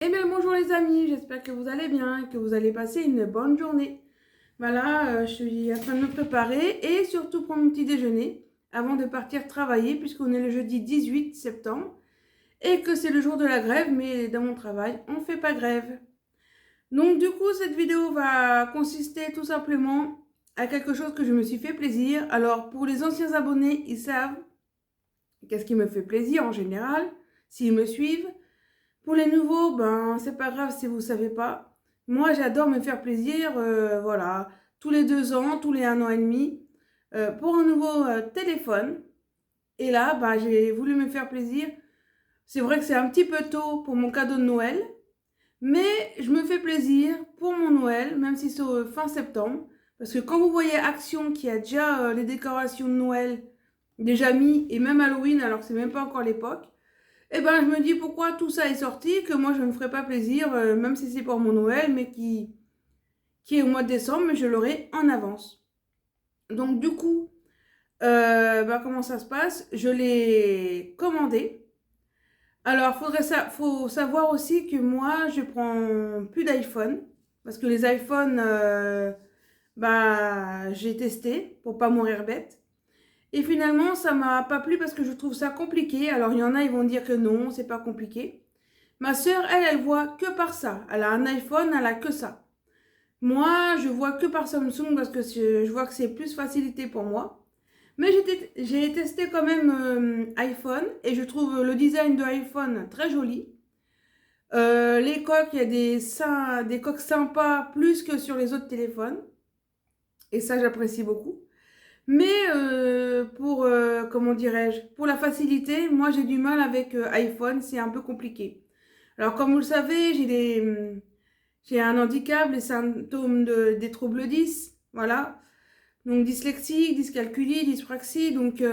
Eh bien bonjour les amis, j'espère que vous allez bien, que vous allez passer une bonne journée. Voilà, je suis en train de me préparer et surtout prendre mon petit déjeuner avant de partir travailler puisqu'on est le jeudi 18 septembre et que c'est le jour de la grève, mais dans mon travail, on ne fait pas grève. Donc du coup, cette vidéo va consister tout simplement à quelque chose que je me suis fait plaisir. Alors pour les anciens abonnés, ils savent qu'est-ce qui me fait plaisir en général, s'ils me suivent. Pour les nouveaux, ben c'est pas grave si vous savez pas. Moi, j'adore me faire plaisir, voilà, tous les 2 ans, tous les 1 an et demi, pour un nouveau téléphone. Et là, ben, j'ai voulu me faire plaisir. C'est vrai que c'est un petit peu tôt pour mon cadeau de Noël, mais je me fais plaisir pour mon Noël, même si c'est fin septembre. Parce que quand vous voyez Action qui a déjà les décorations de Noël déjà mis, et même Halloween, alors que c'est même pas encore l'époque, eh ben, je me dis pourquoi tout ça est sorti, que moi je ne me ferai pas plaisir, même si c'est pour mon Noël, mais qui est au mois de décembre, mais je l'aurai en avance. Donc du coup, ben, comment ça se passe? Je l'ai commandé. Alors, faut savoir aussi que moi, je prends plus d'iPhone, parce que les iPhones, bah, j'ai testé pour pas mourir bête. Et finalement, ça m'a pas plu parce que je trouve ça compliqué. Alors, il y en a, ils vont dire que non, c'est pas compliqué. Ma sœur, elle voit que par ça. Elle a un iPhone, elle a que ça. Moi, je vois que par Samsung parce que je vois que c'est plus facilité pour moi. Mais j'ai testé quand même iPhone et je trouve le design de iPhone très joli. Les coques, il y a des coques sympas plus que sur les autres téléphones. Et ça, j'apprécie beaucoup. Mais comment dirais-je, pour la facilité, moi j'ai du mal avec iPhone, c'est un peu compliqué. Alors, comme vous le savez, j'ai un handicap, les symptômes des troubles 10, voilà. Donc, dyslexie, dyscalculie, dyspraxie. Donc,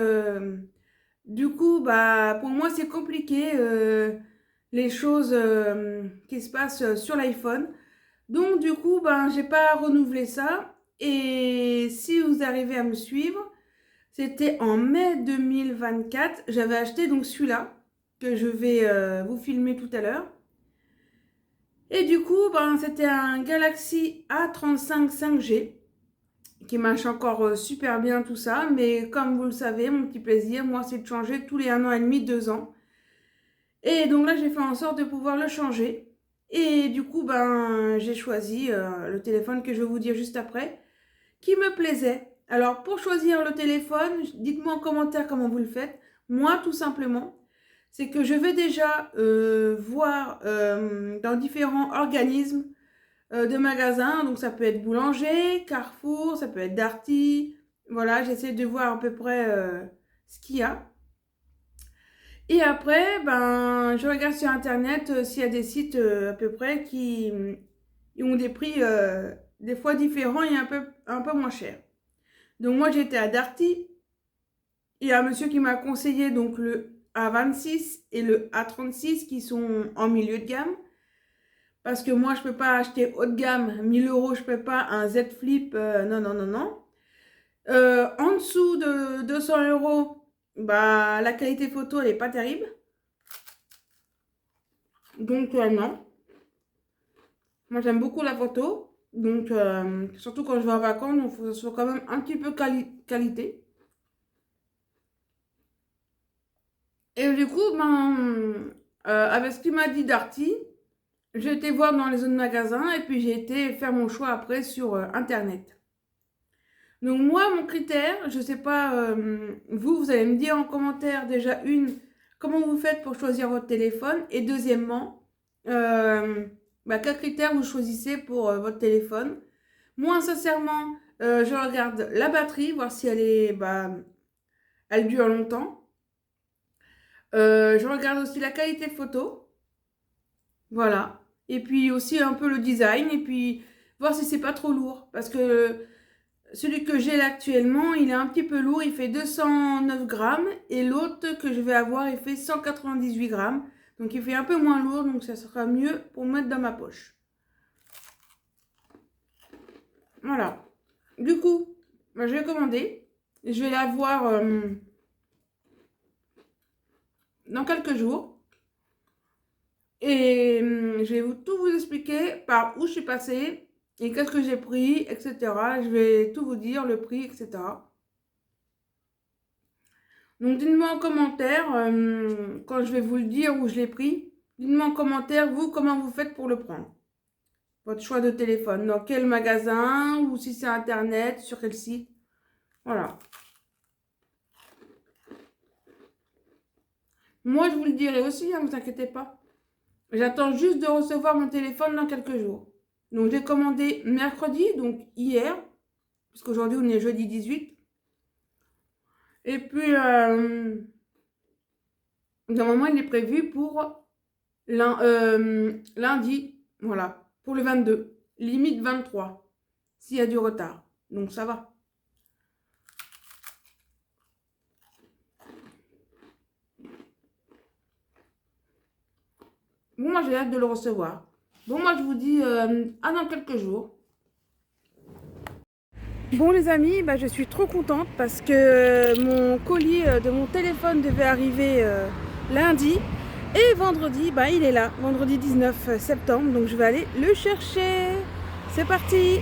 du coup, bah, pour moi, c'est compliqué, les choses qui se passent sur l'iPhone. Donc, du coup, ben, j'ai pas renouvelé ça. Et si vous arrivez à me suivre, c'était en mai 2024. J'avais acheté donc celui-là, que je vais vous filmer tout à l'heure. Et du coup, ben, c'était un Galaxy A35 5G qui marche encore super bien tout ça. Mais comme vous le savez, mon petit plaisir, moi, c'est de changer tous les 1 an et demi, 2 ans. Et donc là, j'ai fait en sorte de pouvoir le changer. Et du coup, ben, j'ai choisi le téléphone que je vais vous dire juste après, qui me plaisait. Alors, pour choisir le téléphone, dites-moi en commentaire comment vous le faites. Moi, tout simplement, c'est que je vais déjà voir dans différents organismes de magasins. Donc, ça peut être Boulanger, Carrefour, ça peut être Darty. Voilà, j'essaie de voir à peu près ce qu'il y a. Et après, ben, je regarde sur Internet s'il y a des sites à peu près qui ont des prix des fois différents et un peu moins chers. Donc moi, j'étais à Darty. Il y a un monsieur qui m'a conseillé donc le A26 et le A36 qui sont en milieu de gamme. Parce que moi, je ne peux pas acheter haut de gamme, 1 000 euros, je ne peux pas un Z Flip, non, non, non, non. En dessous de 200 euros, bah, la qualité photo, elle n'est pas terrible. Donc, non. Moi, j'aime beaucoup la photo. Donc, surtout quand je vais en vacances, il faut que ce soit quand même un petit peu qualité. Et du coup, ben, avec ce qu'il m'a dit Darty, j'ai été voir dans les autres magasins et puis j'ai été faire mon choix après sur Internet. Donc moi, mon critère, je sais pas, vous allez me dire en commentaire déjà comment vous faites pour choisir votre téléphone et deuxièmement, bah, quel critère vous choisissez pour votre téléphone. Moi, sincèrement, je regarde la batterie, voir si elle dure longtemps. Je regarde aussi la qualité photo, voilà. Et puis aussi un peu le design et puis voir si c'est pas trop lourd. Parce que celui que j'ai là actuellement, il est un petit peu lourd, il fait 209 grammes et l'autre que je vais avoir, il fait 198 grammes. Donc il fait un peu moins lourd, donc ça sera mieux pour mettre dans ma poche. Voilà. Du coup, bah, je vais commander. Je vais l'avoir dans quelques jours. Et je vais tout vous expliquer par où je suis passée et qu'est-ce que j'ai pris, etc. Je vais tout vous dire, le prix, etc. Donc dites-moi en commentaire, quand je vais vous le dire où je l'ai pris, dites-moi en commentaire, vous, comment vous faites pour le prendre. Votre choix de téléphone, dans quel magasin, ou si c'est internet, sur quel site. Voilà. Moi, je vous le dirai aussi, ne vous inquiétez pas. J'attends juste de recevoir mon téléphone dans quelques jours. Donc, j'ai commandé mercredi, donc hier, puisqu'aujourd'hui, on est jeudi 18. Et puis, normalement, il est prévu pour lundi, voilà, pour le 22, limite 23, s'il y a du retard. Donc, ça va. Bon, moi, j'ai hâte de le recevoir. Bon, moi, je vous dis à dans quelques jours. Bon, les amis, bah, je suis trop contente parce que mon colis de mon téléphone devait arriver lundi. Et vendredi, bah, il est là, vendredi 19 septembre. Donc, je vais aller le chercher. C'est parti!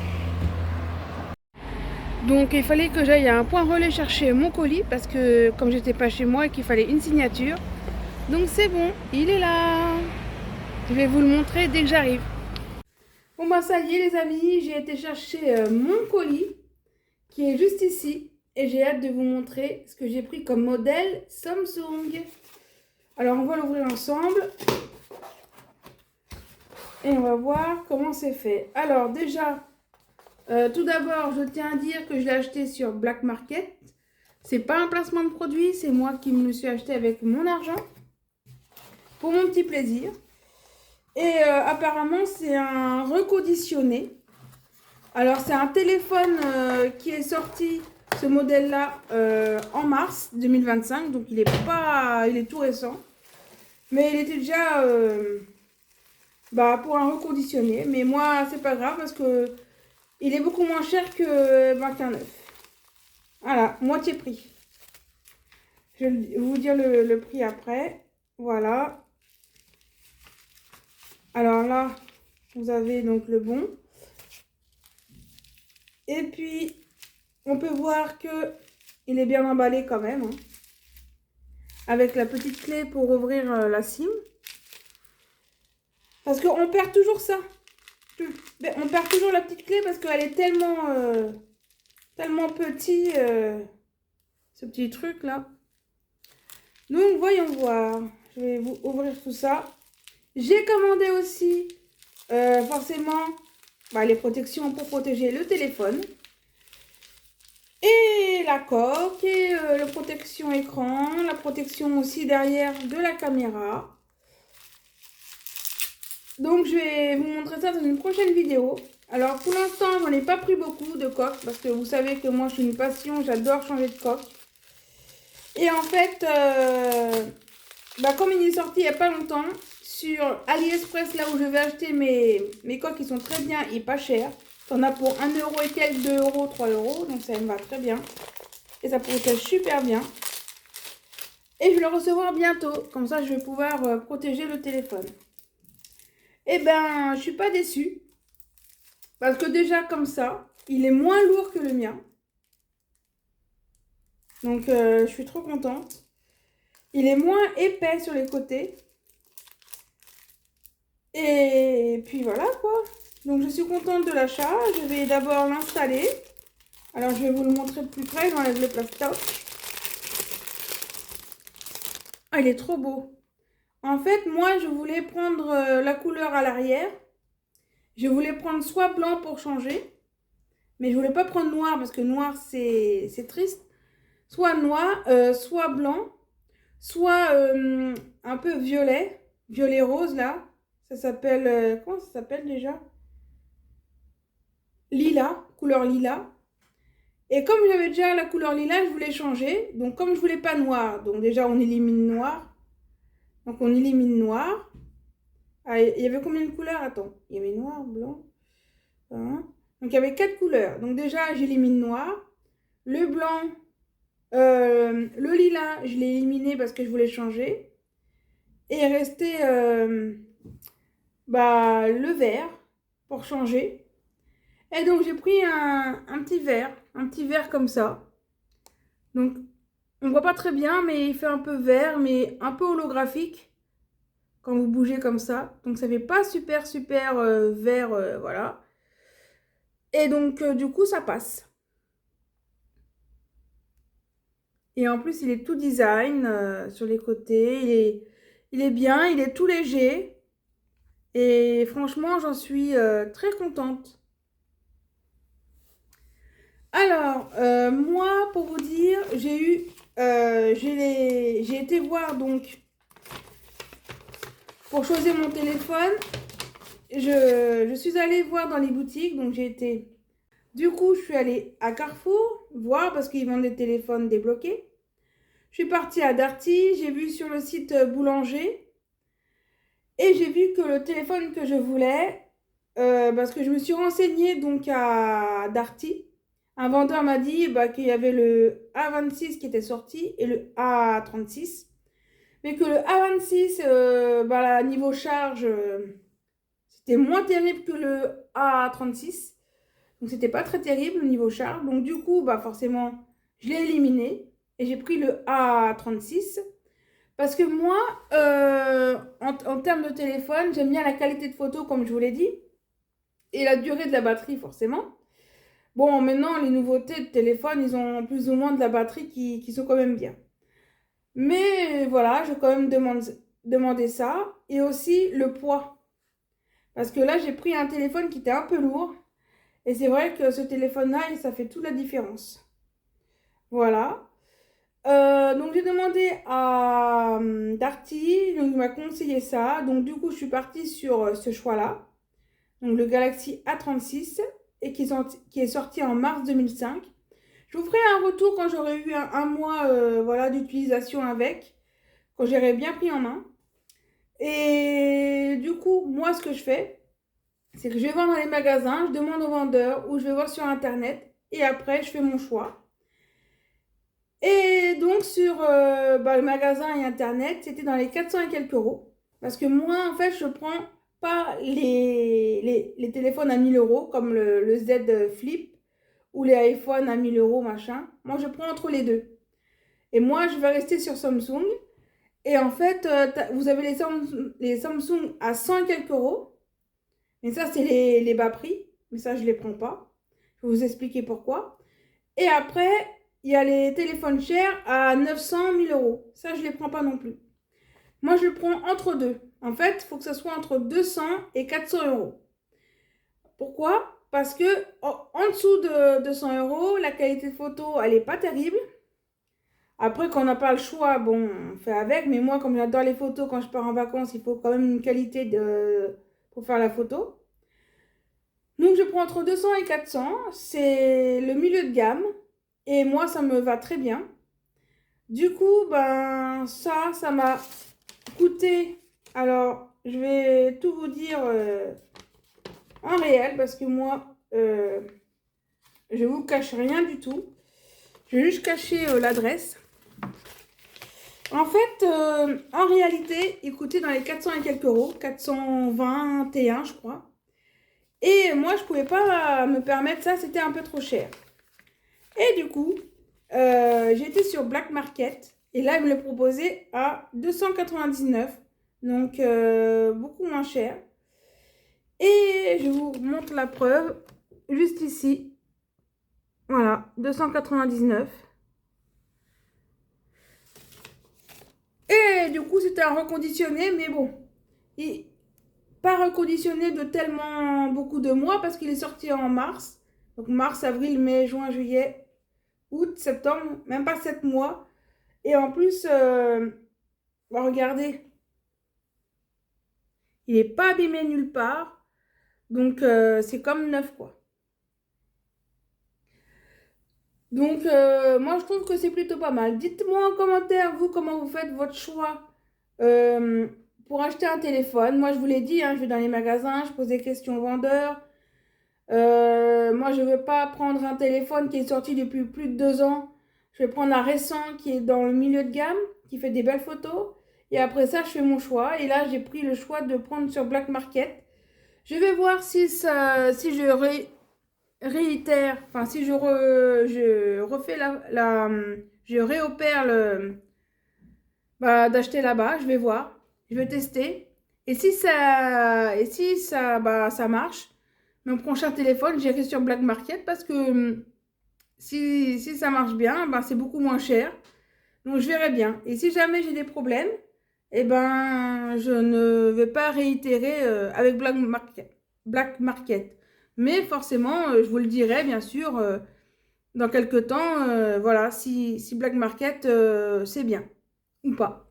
Donc, il fallait que j'aille à un point relais chercher mon colis parce que comme j'étais pas chez moi et qu'il fallait une signature. Donc, c'est bon, il est là. Je vais vous le montrer dès que j'arrive. Bon bah ça y est les amis, j'ai été chercher mon colis qui est juste ici. Et j'ai hâte de vous montrer ce que j'ai pris comme modèle Samsung. Alors on va l'ouvrir ensemble. Et on va voir comment c'est fait. Alors déjà, tout d'abord je tiens à dire que je l'ai acheté sur Black Market. C'est pas un placement de produit, c'est moi qui me le suis acheté avec mon argent. Pour mon petit plaisir. Et apparemment, c'est un reconditionné. Alors, c'est un téléphone qui est sorti, ce modèle-là, en mars 2025. Donc, il est tout récent. Mais il était déjà pour un reconditionné. Mais moi, c'est pas grave parce que il est beaucoup moins cher qu'un neuf. Voilà, moitié prix. Je vais vous dire le prix après. Voilà. Alors là, vous avez donc le bon. Et puis, on peut voir que il est bien emballé quand même. Hein, avec la petite clé pour ouvrir la SIM. Parce qu'on perd toujours ça. On perd toujours la petite clé parce qu'elle est tellement petit, ce petit truc là. Donc, voyons voir. Je vais vous ouvrir tout ça. J'ai commandé aussi, forcément, les protections pour protéger le téléphone. Et la coque, et la protection écran, la protection aussi derrière de la caméra. Donc, je vais vous montrer ça dans une prochaine vidéo. Alors, pour l'instant, j'en ai pas pris beaucoup de coques, parce que vous savez que moi, je suis une passion, j'adore changer de coque. Et en fait, comme il est sorti il n'y a pas longtemps, sur AliExpress, là où je vais acheter mes coques, qui sont très bien et pas chères. T'en as pour 1 euro et quelques, 2 euros, 3 euros. Donc ça me va très bien. Et ça protège super bien. Et je vais le recevoir bientôt. Comme ça, je vais pouvoir protéger le téléphone. Eh ben, je suis pas déçue. Parce que déjà, comme ça, il est moins lourd que le mien. Donc, je suis trop contente. Il est moins épais sur les côtés. Et puis voilà quoi. Donc je suis contente de l'achat. Je vais d'abord l'installer. Alors je vais vous le montrer de plus près. J'enlève le plastoc. Ah, il est trop beau. En fait, moi je voulais prendre la couleur à l'arrière. Je voulais prendre soit blanc pour changer. Mais je voulais pas prendre noir parce que noir c'est triste. Soit noir, soit blanc. Soit un peu violet. Violet rose là. Ça s'appelle... comment ça s'appelle déjà? Lilas, couleur lilas. Et comme j'avais déjà la couleur lilas, je voulais changer. Donc comme je voulais pas noir, donc déjà on élimine noir. Donc on élimine noir. Ah, il y avait combien de couleurs? Attends, il y avait noir, blanc. Hein. Donc il y avait 4 couleurs. Donc déjà j'élimine noir. Le blanc, le lilas, je l'ai éliminé parce que je voulais changer. Et il restait bah, le vert pour changer. Et donc j'ai pris un petit verre comme ça. Donc on voit pas très bien, mais il fait un peu vert, mais un peu holographique quand vous bougez comme ça. Donc ça fait pas super vert, voilà. Et donc du coup ça passe. Et en plus il est tout design sur les côtés. Il est bien, il est tout léger. Et franchement j'en suis très contente. Alors, moi, pour vous dire, j'ai été voir donc pour choisir mon téléphone. Je suis allée voir dans les boutiques, donc j'ai été. Du coup, je suis allée à Carrefour voir parce qu'ils vendent des téléphones débloqués. Je suis partie à Darty, j'ai vu sur le site Boulanger et j'ai vu que le téléphone que je voulais, parce que je me suis renseignée donc à Darty. Un vendeur m'a dit bah, qu'il y avait le A26 qui était sorti et le A36. Mais que le A26, bah, niveau charge, c'était moins terrible que le A36. Donc c'était pas très terrible au niveau charge. Donc du coup, bah, forcément, je l'ai éliminé. Et j'ai pris le A36. Parce que moi, en termes de téléphone, j'aime bien la qualité de photo, comme je vous l'ai dit. Et la durée de la batterie, forcément. Bon, maintenant, les nouveautés de téléphone, ils ont plus ou moins de la batterie qui sont quand même bien. Mais voilà, je vais quand même demander ça. Et aussi le poids. Parce que là, j'ai pris un téléphone qui était un peu lourd. Et c'est vrai que ce téléphone-là, ça fait toute la différence. Voilà. Donc j'ai demandé à Darty, donc il m'a conseillé ça. Donc du coup, je suis partie sur ce choix-là. Donc le Galaxy A36 et qui est sorti en mars 2005. Je vous ferai un retour quand j'aurai eu un mois voilà, d'utilisation avec, quand j'aurai bien pris en main. Et du coup, moi, ce que je fais, c'est que je vais voir dans les magasins, je demande au vendeur ou je vais voir sur Internet et après, je fais mon choix. Et donc, sur bah, le magasin et Internet, c'était dans les 400 et quelques euros. Parce que moi, en fait, je prends pas les téléphones à 1000 euros, comme le Z Flip ou les iPhones à 1000 euros, machin. Moi, je prends entre les deux. Et moi, je vais rester sur Samsung. Et en fait, vous avez les Samsung à 100 et quelques euros. Mais ça, c'est les bas prix. Mais ça, je ne les prends pas. Je vais vous expliquer pourquoi. Et après, il y a les téléphones chers à 900, 1000 euros. Ça, je ne les prends pas non plus. Moi, je le prends entre deux. En fait, il faut que ça soit entre 200 et 400 euros. Pourquoi? Parce que en dessous de 200 euros, la qualité de photo, elle n'est pas terrible. Après, quand on n'a pas le choix, bon, on fait avec. Mais moi, comme j'adore les photos, quand je pars en vacances, il faut quand même une qualité pour faire la photo. Donc, je prends entre 200 et 400. C'est le milieu de gamme. Et moi, ça me va très bien. Du coup, ben, ça m'a coûté. Alors, je vais tout vous dire en réel parce que moi, je vous cache rien du tout. Je vais juste cacher l'adresse. En fait, en réalité, il coûtait dans les 400 et quelques euros, 421 je crois. Et moi, je ne pouvais pas me permettre ça, c'était un peu trop cher. Et du coup, j'ai été sur Black Market et là, ils me le proposaient à 299, donc beaucoup moins cher. Et je vous montre la preuve, juste ici. Voilà, 299. Et du coup, c'était un reconditionné, mais bon, pas reconditionné de tellement beaucoup de mois parce qu'il est sorti en mars. Donc mars, avril, mai, juin, juillet, août, septembre, même pas 7 mois. Et en plus, bah, regardez, il n'est pas abîmé nulle part. Donc c'est comme neuf quoi. Donc moi je trouve que c'est plutôt pas mal. Dites-moi en commentaire, vous, comment vous faites votre choix euh, pour acheter un téléphone. Moi je vous l'ai dit, hein, je vais dans les magasins, je pose des questions aux vendeurs. Moi je ne veux pas prendre un téléphone qui est sorti depuis plus de 2 ans. Je vais prendre un récent qui est dans le milieu de gamme, qui fait des belles photos. Et après ça, je fais mon choix. Et là, j'ai pris le choix de prendre sur Black Market. Je vais voir si je réitère, enfin si je refais je réopère d'acheter là-bas. Je vais voir, je vais tester. Et si ça marche, mon prochain téléphone, j'irai sur Black Market parce que si ça marche bien, c'est beaucoup moins cher. Donc je verrai bien. Et si jamais j'ai des problèmes, eh ben, je ne vais pas réitérer avec Black Market. Mais forcément, je vous le dirai, bien sûr, dans quelques temps, voilà, si Black Market, c'est bien ou pas.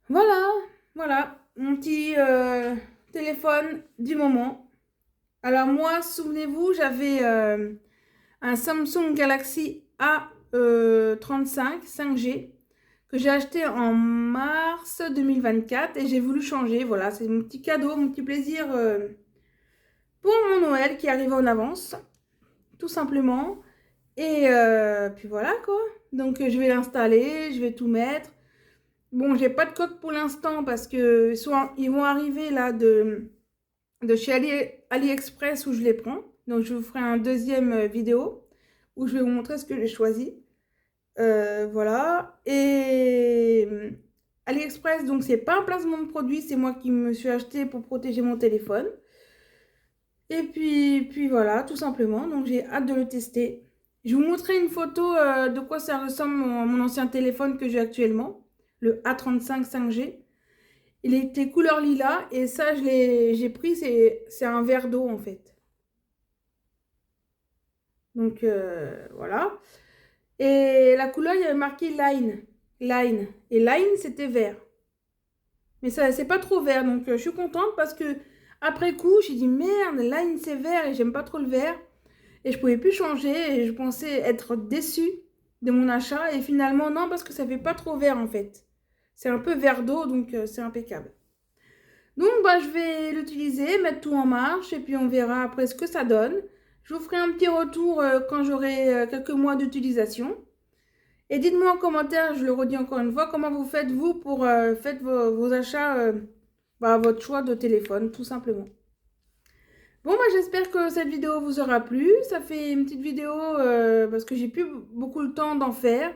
Voilà, mon petit téléphone du moment. Alors moi, souvenez-vous, j'avais un Samsung Galaxy A35 5G que j'ai acheté en mars 2024 et j'ai voulu changer. Voilà, c'est mon petit cadeau, mon petit plaisir pour mon Noël qui arrive en avance, tout simplement. Et puis voilà quoi. Donc je vais l'installer, je vais tout mettre. Bon, j'ai pas de code pour l'instant parce que ils vont arriver là de chez AliExpress où je les prends. Donc je vous ferai un deuxième vidéo où je vais vous montrer ce que j'ai choisi. Voilà. Et AliExpress, donc c'est pas un placement de produit, c'est moi qui me suis acheté pour protéger mon téléphone. Et puis voilà, tout simplement. Donc j'ai hâte de le tester. Je vous montrerai une photo de quoi ça ressemble mon ancien téléphone que j'ai actuellement, le A35 5G. Il était couleur lilas et ça j'ai pris, c'est un verre d'eau en fait. Donc voilà. Et la couleur, il y avait marqué Line. Line. Et Line, c'était vert. Mais ça, c'est pas trop vert. Donc, je suis contente parce que après coup, j'ai dit merde, Line, c'est vert et j'aime pas trop le vert. Et je pouvais plus changer. Et je pensais être déçue de mon achat. Et finalement, non, parce que ça fait pas trop vert en fait. C'est un peu vert d'eau, donc c'est impeccable. Donc, je vais l'utiliser, mettre tout en marche. Et puis, on verra après ce que ça donne. Je vous ferai un petit retour quand j'aurai quelques mois d'utilisation. Et dites-moi en commentaire, je le redis encore une fois, comment vous faites vous pour faites vos achats, votre choix de téléphone, tout simplement. Bon, j'espère que cette vidéo vous aura plu. Ça fait une petite vidéo parce que j'ai plus beaucoup le temps d'en faire.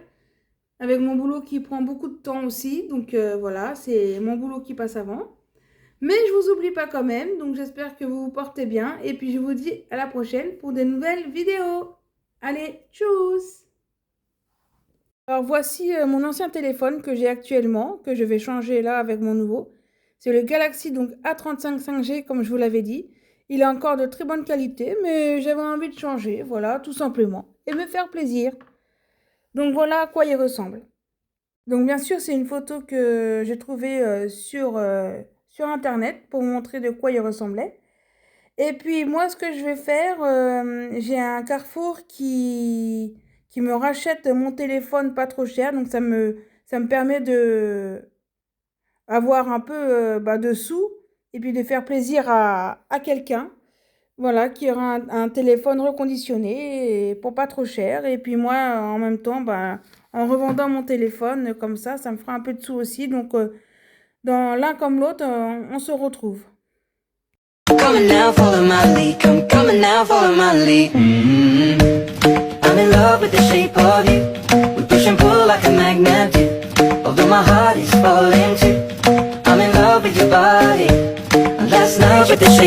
Avec mon boulot qui prend beaucoup de temps aussi. Donc voilà, c'est mon boulot qui passe avant. Mais je vous oublie pas quand même, donc j'espère que vous vous portez bien. Et puis je vous dis à la prochaine pour de nouvelles vidéos. Allez, tchuss! Alors voici mon ancien téléphone que j'ai actuellement, que je vais changer là avec mon nouveau. C'est le Galaxy donc A35 5G comme je vous l'avais dit. Il est encore de très bonne qualité, mais j'avais envie de changer, voilà, tout simplement. Et me faire plaisir. Donc voilà à quoi il ressemble. Donc bien sûr, c'est une photo que j'ai trouvée sur Internet pour vous montrer de quoi il ressemblait. Et puis moi, ce que je vais faire, j'ai un Carrefour qui me rachète mon téléphone pas trop cher. Donc ça me permet de avoir un peu de sous et puis de faire plaisir à quelqu'un. Voilà, qui aura un téléphone reconditionné et pour pas trop cher. Et puis moi, en même temps, en revendant mon téléphone comme ça me fera un peu de sous aussi. Donc, dans l'un comme l'autre, on se retrouve. Coming now, follow my lead. Come coming now, follow my lead. I'm in love with the shape of you. We push and pull like a magnet do. Although my heart is falling too. I'm in love with your body. Last night with the shape.